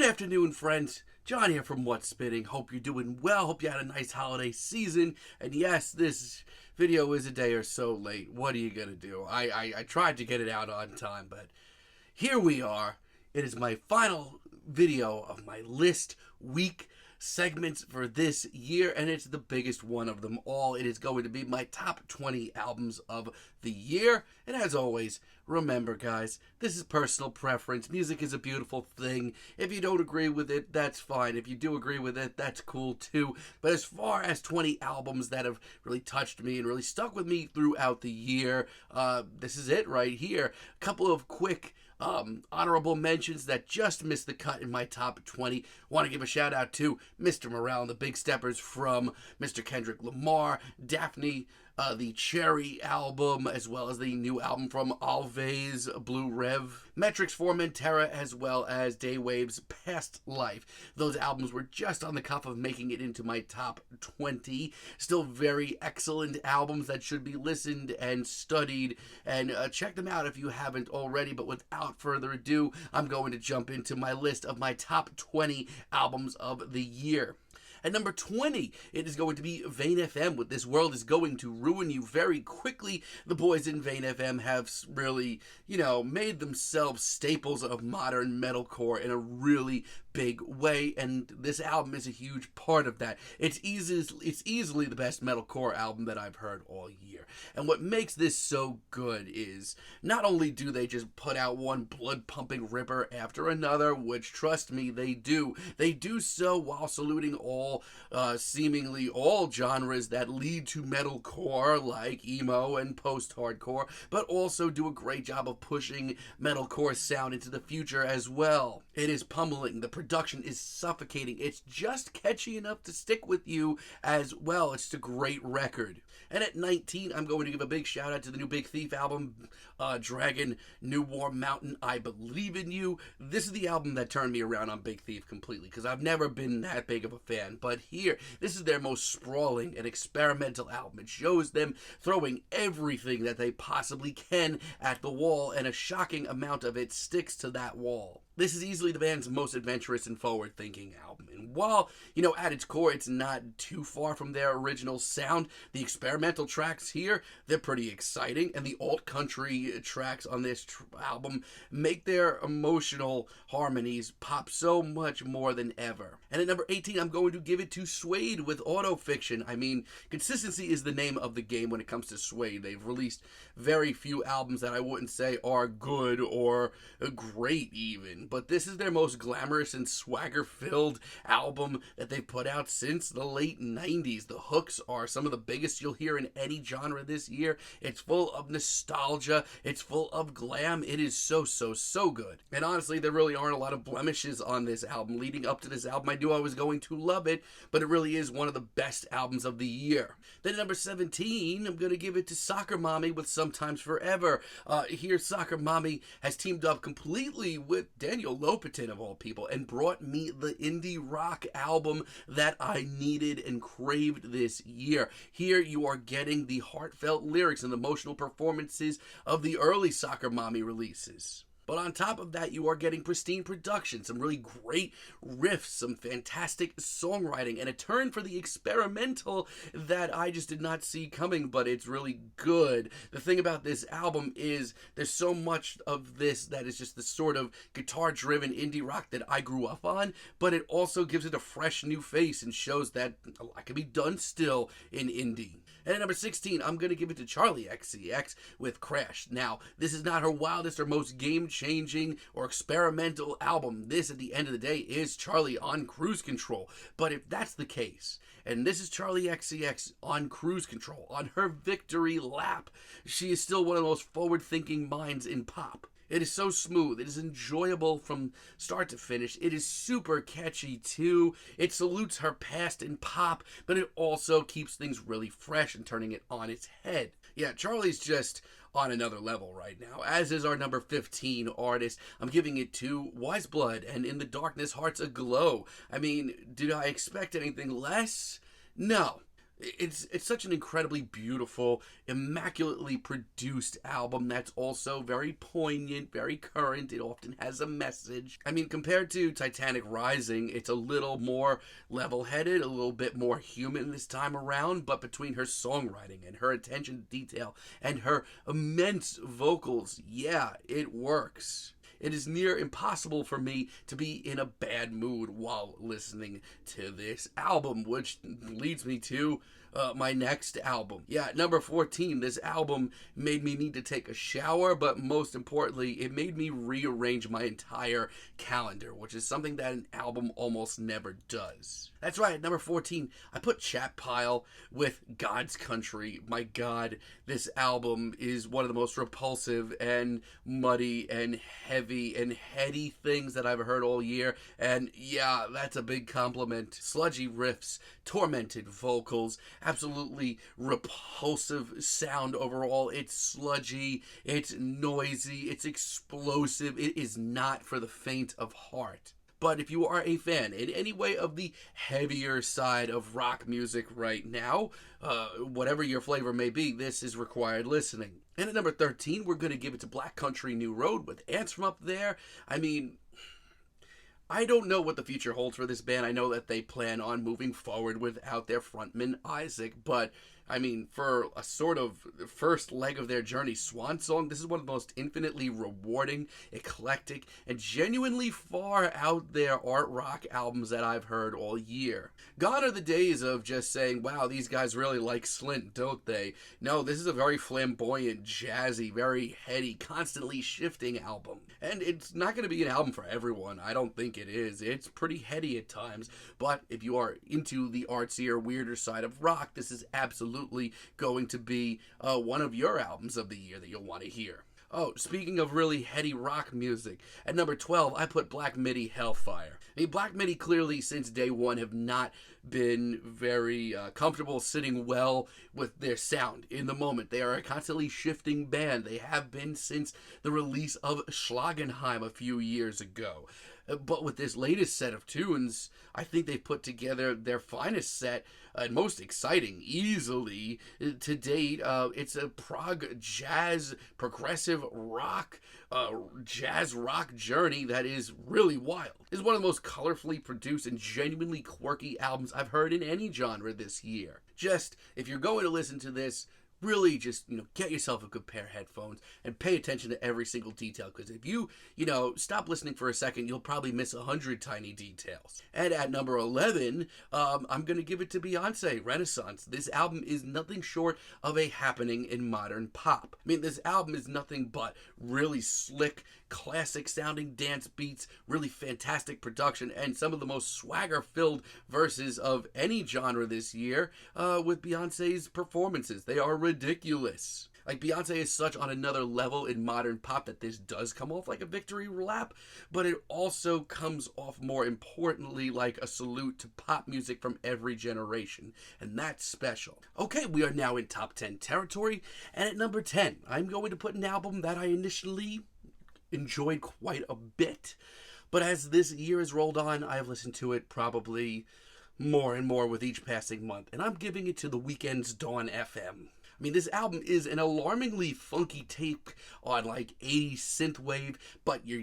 afternoon, friends. John here from What's Spinning. Hope you're doing well. Hope you had a nice holiday season. And yes, this video is a day or so late. What are you going to do? I tried to get it out on time, but here we are. It is my final video of my list week segments for this year, and it's the biggest one of them all. It is going to be my top 20 albums of the year. And as always, remember guys, this is personal preference. Music is a beautiful thing. If you don't agree with it, that's fine. If you do agree with it, that's cool too. But as far as 20 albums that have really touched me and really stuck with me throughout the year, this is it right here. A couple of quick honorable mentions that just missed the cut in my top 20. Want to give a shout out to Mr. Morale and the Big Steppers from Mr. Kendrick Lamar, Daphne, the Cherry album, as well as the new album from Alves, Blue Rev, Metrics for Mentera, as well as Daywave's Past Life. Those albums were just on the cuff of making it into my top 20. Still very excellent albums that should be listened and studied, and check them out if you haven't already. But without further ado, I'm going to jump into my list of my top 20 albums of the year. At number 20, it is going to be Vein FM with This World Is Going to Ruin You Very Quickly. The boys in Vein FM have really, made themselves staples of modern metalcore in a really big way, and this album is a huge part of that. It's easily the best metalcore album that I've heard all year. And what makes this so good is not only do they just put out one blood-pumping ripper after another, which, trust me, they do so while saluting seemingly all genres that lead to metalcore, like emo and post-hardcore, but also do a great job of pushing metalcore sound into the future as well. It is pummeling. The production is suffocating. It's just catchy enough to stick with you as well. It's a great record. And at 19, I'm going to give a big shout out to the new Big Thief album, Dragon, New Warm Mountain, I Believe in You. This is the album that turned me around on Big Thief completely, because I've never been that big of a fan. But here, this is their most sprawling and experimental album. It shows them throwing everything that they possibly can at the wall, and a shocking amount of it sticks to that wall. This is easily the band's most adventurous and forward-thinking album. And while, at its core, it's not too far from their original sound, the experimental tracks here, they're pretty exciting. And the alt-country tracks on this album make their emotional harmonies pop so much more than ever. And at number 18, I'm going to give it to Suede with Autofiction. I mean, consistency is the name of the game when it comes to Suede. They've released very few albums that I wouldn't say are good or great even. But this is their most glamorous and swagger-filled album that they've put out since the late 90s. The hooks are some of the biggest you'll hear in any genre this year. It's full of nostalgia. It's full of glam. It is so good. And honestly, there really aren't a lot of blemishes on this album. Leading up to this album, I knew I was going to love it, but it really is one of the best albums of the year. Then at number 17, I'm going to give it to Soccer Mommy with Sometimes Forever. Here, Soccer Mommy has teamed up completely with Daniel Lopatin, of all people, and brought me the indie rock album that I needed and craved this year. Here you are getting the heartfelt lyrics and emotional performances of the early Soccer Mommy releases. But on top of that, you are getting pristine production, some really great riffs, some fantastic songwriting, and a turn for the experimental that I just did not see coming, but it's really good. The thing about this album is there's so much of this that is just the sort of guitar-driven indie rock that I grew up on, but it also gives it a fresh new face and shows that a lot can be done still in indie. And at number 16, I'm going to give it to Charli XCX with Crash. Now, this is not her wildest or most game-changing or experimental album. This, at the end of the day, is Charli on Cruise Control. But if that's the case, and this is Charli XCX on Cruise Control, on her victory lap, she is still one of the most forward-thinking minds in pop. It is so smooth. It is enjoyable from start to finish. It is super catchy too. It salutes her past in pop, but it also keeps things really fresh and turning it on its head. Yeah, Charli's just on another level right now, as is our number 15 artist. I'm giving it to Wise Blood and In the Darkness Hearts Aglow. I mean, did I expect anything less? No. It's such an incredibly beautiful, immaculately produced album that's also very poignant, very current. It often has a message. I mean, compared to Titanic Rising, it's a little more level-headed, a little bit more human this time around, but between her songwriting and her attention to detail and her immense vocals, yeah, it works. It is near impossible for me to be in a bad mood while listening to this album, which leads me to my next album. Yeah, number 14, this album made me need to take a shower, but most importantly, it made me rearrange my entire calendar, which is something that an album almost never does. That's right, at number 14, I put Chat Pile with God's Country. My God, this album is one of the most repulsive and muddy and heavy and heady things that I've heard all year, and yeah, that's a big compliment. Sludgy riffs, tormented vocals, absolutely repulsive sound overall. It's sludgy, it's noisy, it's explosive. It is not for the faint of heart. But if you are a fan in any way of the heavier side of rock music right now, whatever your flavor may be, this is required listening. And at number 13, we're going to give it to Black Country New Road with Ants from Up There. I mean, I don't know what the future holds for this band. I know that they plan on moving forward without their frontman, Isaac, but I mean, for a sort of first leg of their journey, Swan Song, this is one of the most infinitely rewarding, eclectic, and genuinely far out there art rock albums that I've heard all year. Gone are the days of just saying, wow, these guys really like Slint, don't they? No, this is a very flamboyant, jazzy, very heady, constantly shifting album. And it's not going to be an album for everyone. I don't think it is. It's pretty heady at times, but if you are into the artsier, weirder side of rock, this is absolutely going to be one of your albums of the year that you'll want to hear. Oh, speaking of really heady rock music, at number 12, I put Black Midi Hellfire. I mean, Black Midi clearly since day one have not been very comfortable sitting well with their sound in the moment. They are a constantly shifting band. They have been since the release of Schlagenheim a few years ago. But with this latest set of tunes, I think they've put together their finest set and most exciting, easily, to date. It's a prog jazz, progressive rock, jazz rock journey that is really wild. It's one of the most colorfully produced and genuinely quirky albums I've heard in any genre this year. Just, if you're going to listen to this, really just, get yourself a good pair of headphones and pay attention to every single detail, because if you, stop listening for a second, you'll probably miss 100 tiny details. And at number 11, I'm going to give it to Beyonce, Renaissance. This album is nothing short of a happening in modern pop. I mean, this album is nothing but really slick, classic sounding dance beats, really fantastic production, and some of the most swagger filled verses of any genre this year with Beyonce's performances. They are ridiculous. Like, Beyonce is such on another level in modern pop that this does come off like a victory lap, but it also comes off more importantly like a salute to pop music from every generation, and that's special. Okay, we are now in top 10 territory, and at number 10, I'm going to put an album that I initially enjoyed quite a bit, but as this year has rolled on, I have listened to it probably more and more with each passing month, and I'm giving it to The Weeknd's Dawn FM. I mean, this album is an alarmingly funky take on like 80s synthwave, but you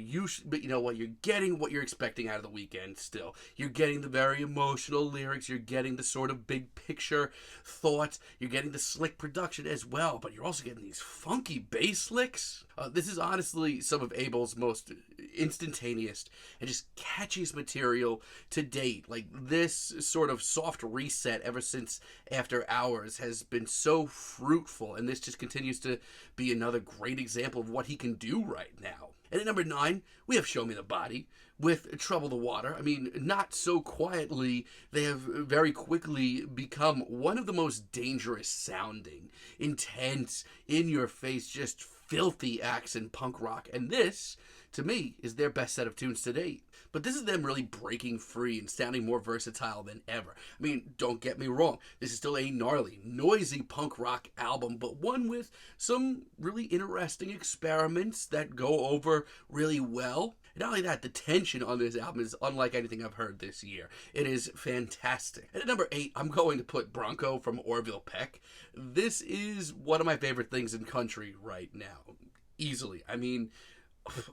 know what, you're getting what you're expecting out of The Weeknd still. You're getting the very emotional lyrics, you're getting the sort of big picture thoughts, you're getting the slick production as well, but you're also getting these funky bass licks. This is honestly some of Abel's most instantaneous and just catchiest material to date. Like, this sort of soft reset ever since After Hours has been so fruitful, and this just continues to be another great example of what he can do right now. And at number 9, we have Show Me the Body with Trouble the Water. I mean, not so quietly, they have very quickly become one of the most dangerous sounding, intense, in-your-face, just filthy acts in punk rock. And this, to me, is their best set of tunes to date. But this is them really breaking free and sounding more versatile than ever. I mean, don't get me wrong. This is still a gnarly, noisy punk rock album, but one with some really interesting experiments that go over really well. And not only that, the tension on this album is unlike anything I've heard this year. It is fantastic. And at number 8, I'm going to put Bronco from Orville Peck. This is one of my favorite things in country right now. Easily. I mean,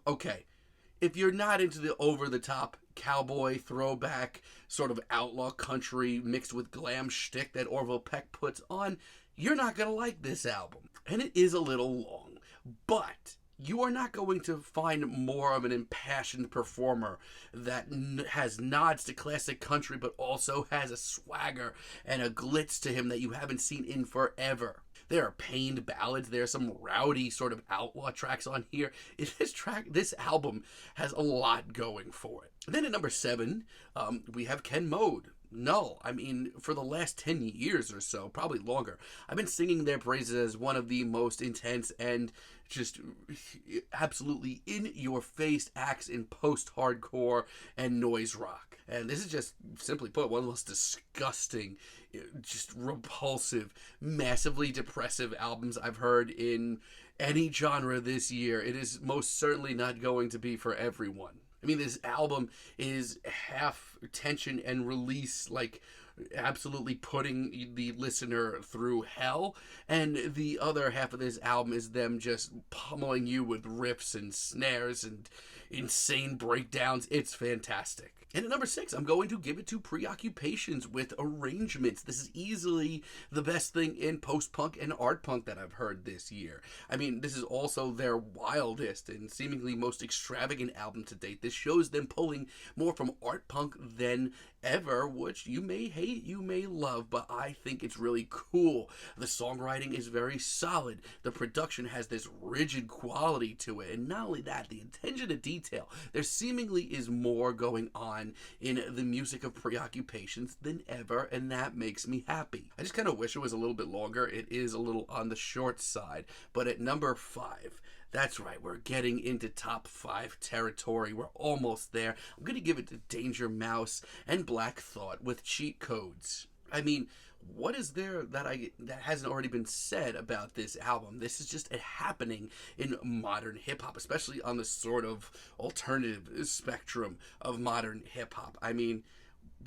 okay. If you're not into the over-the-top cowboy throwback sort of outlaw country mixed with glam shtick that Orville Peck puts on, you're not going to like this album. And it is a little long, but you are not going to find more of an impassioned performer that has nods to classic country but also has a swagger and a glitz to him that you haven't seen in forever. There are pained ballads. There are some rowdy sort of outlaw tracks on here. This album has a lot going for it. And then at number 7, we have Ken Mode. Null. I mean, for the last 10 years or so, probably longer, I've been singing their praises as one of the most intense and just absolutely in-your-face acts in post-hardcore and noise rock. And this is just, simply put, one of the most disgusting, just repulsive, massively depressive albums I've heard in any genre this year. It is most certainly not going to be for everyone. I mean, this album is half tension and release, like absolutely putting the listener through hell, and the other half of this album is them just pummeling you with riffs and snares and insane breakdowns. It's fantastic. And at number 6, I'm going to give it to Preoccupations with Arrangements. This is easily the best thing in post-punk and art punk that I've heard this year. I mean, this is also their wildest and seemingly most extravagant album to date. This shows them pulling more from art punk than ever, which you may hate, you may love, but I think it's really cool. The songwriting is very solid. The production has this rigid quality to it, and not only that, the attention to detail. There seemingly is more going on in the music of Preoccupations than ever, and that makes me happy. I just kind of wish it was a little bit longer. It is a little on the short side, but at number 5, that's right, we're getting into top 5 territory. We're almost there. I'm going to give it to Danger Mouse and Black Thought with Cheat Codes. I mean, what is there that hasn't already been said about this album? This is just a happening in modern hip-hop, especially on the sort of alternative spectrum of modern hip-hop. I mean,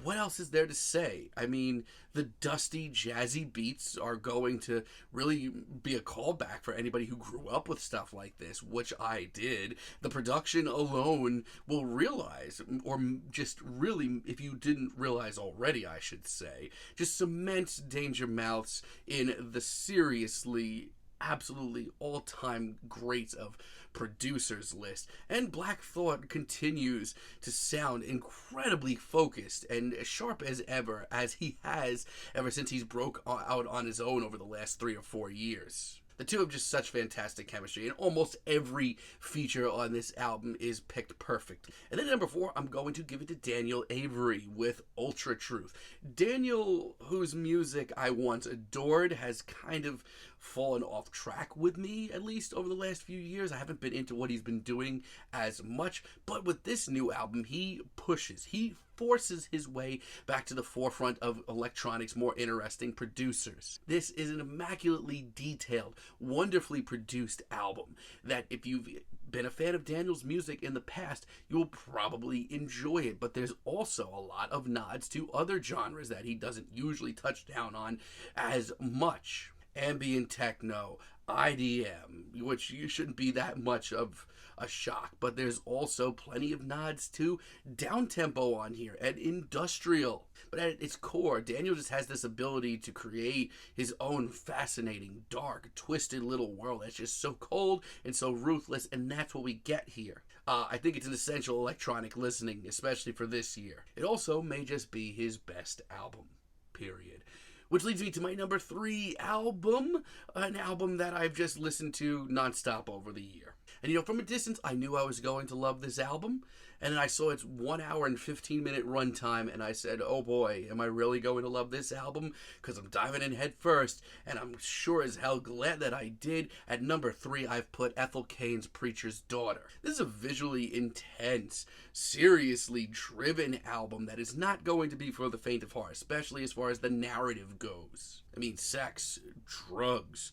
what else is there to say? I mean, the dusty, jazzy beats are going to really be a callback for anybody who grew up with stuff like this, which I did. The production alone will realize, or just really, if you didn't realize already, I should say, just cements Danger Mouse in the seriously, absolutely all-time greats of producers list. And Black Thought continues to sound incredibly focused and as sharp as ever, as he has ever since he's broke out on his own over the last 3 or 4 years. The two have just such fantastic chemistry, and almost every feature on this album is picked perfect. And then at number 4, I'm going to give it to Daniel Avery with Ultra Truth. Daniel, whose music I once adored, has kind of fallen off track with me, at least over the last few years. I haven't been into what he's been doing as much, but with this new album, he forces his way back to the forefront of electronics' more interesting producers. This is an immaculately detailed, wonderfully produced album that if you've been a fan of Daniel's music in the past, you'll probably enjoy it, but there's also a lot of nods to other genres that he doesn't usually touch down on as much. Ambient techno, IDM, which you shouldn't be that much of a shock, but there's also plenty of nods to downtempo on here and industrial. But at its core, Daniel just has this ability to create his own fascinating, dark, twisted little world that's just so cold and so ruthless, and that's what we get here. I think it's an essential electronic listening, especially for this year. It also may just be his best album, period. Which leads me to my number 3 album, an album that I've just listened to nonstop over the year. And you know, from a distance, I knew I was going to love this album, and then I saw its 1 hour and 15-minute runtime, and I said, oh boy, am I really going to love this album? Because I'm diving in head first, and I'm sure as hell glad that I did. At number 3, I've put Ethel Cain's Preacher's Daughter. This is a visually intense, seriously driven album that is not going to be for the faint of heart, especially as far as the narrative goes. I mean, sex, drugs,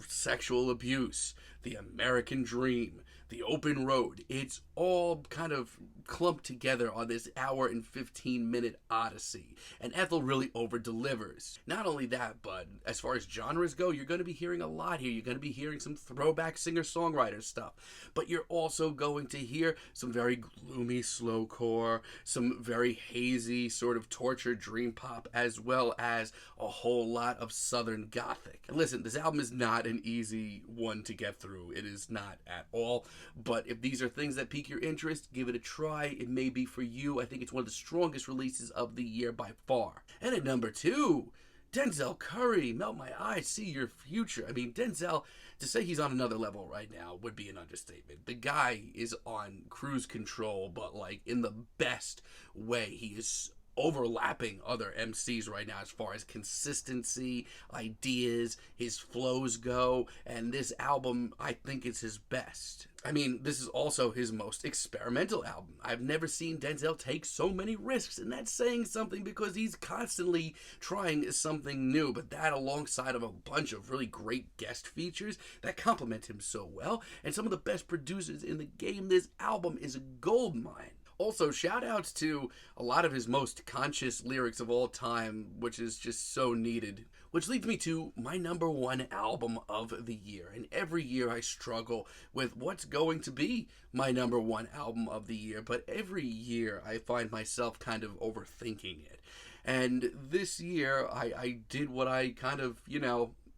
sexual abuse, the American dream, The Open Road. It's all kind of clumped together on this hour and 15-minute odyssey. And Ethel really over-delivers. Not only that, but as far as genres go, you're going to be hearing a lot here. You're going to be hearing some throwback singer-songwriter stuff. But you're also going to hear some very gloomy slowcore, some very hazy sort of torture dream pop, as well as a whole lot of Southern Gothic. And listen, this album is not an easy one to get through. It is not at all. But if these are things that pique your interest, give it a try. It may be for you. I think it's one of the strongest releases of the year by far. And at number 2, Denzel Curry, Melt My Eyes, See Your Future. I mean, Denzel, to say he's on another level right now would be an understatement. The guy is on cruise control, but like in the best way. He is overlapping other MCs right now as far as consistency, ideas, his flows go, and this album, I think, is his best. I mean, this is also his most experimental album. I've never seen Denzel take so many risks, and that's saying something because he's constantly trying something new, but that alongside of a bunch of really great guest features that complement him so well, and some of the best producers in the game, this album is a goldmine. Also, shout outs to a lot of his most conscious lyrics of all time, which is just so needed. Which leads me to my number 1 album of the year. And every year I struggle with what's going to be my number 1 album of the year. But every year I find myself kind of overthinking it. And this year I did what I kind of,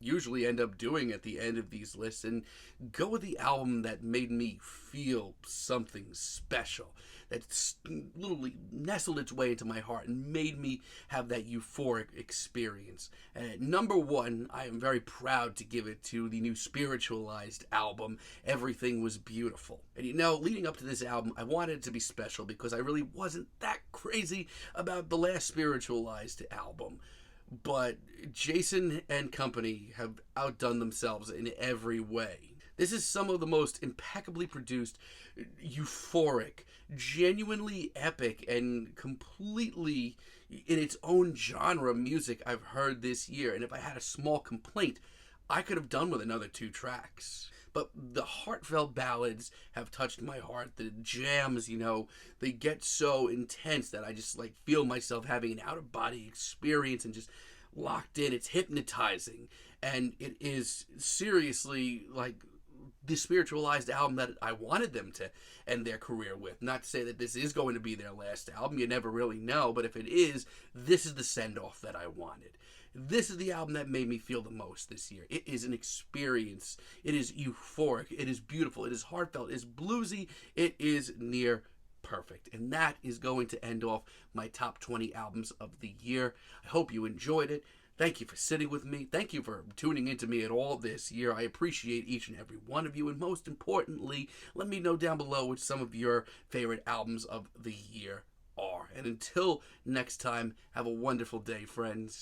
usually end up doing at the end of these lists and go with the album that made me feel something special, that literally nestled its way into my heart and made me have that euphoric experience. And at number 1, I am very proud to give it to the new Spiritualized album, Everything Was Beautiful. And leading up to this album, I wanted it to be special because I really wasn't that crazy about the last Spiritualized album. But Jason and company have outdone themselves in every way. This is some of the most impeccably produced, euphoric, genuinely epic, and completely in its own genre music I've heard this year. And if I had a small complaint, I could have done with another 2 tracks. But the heartfelt ballads have touched my heart. The jams, they get so intense that I just feel myself having an out-of-body experience and just locked in. It's hypnotizing. And it is seriously the Spiritualized album that I wanted them to end their career with. Not to say that this is going to be their last album. You never really know. But if it is, this is the send-off that I wanted. This is the album that made me feel the most this year. It is an experience. It is euphoric. It is beautiful. It is heartfelt. It is bluesy. It is near perfect. And that is going to end off my top 20 albums of the year. I hope you enjoyed it. Thank you for sitting with me. Thank you for tuning into me at all this year. I appreciate each and every one of you. And most importantly, let me know down below which some of your favorite albums of the year are. And until next time, have a wonderful day, friends.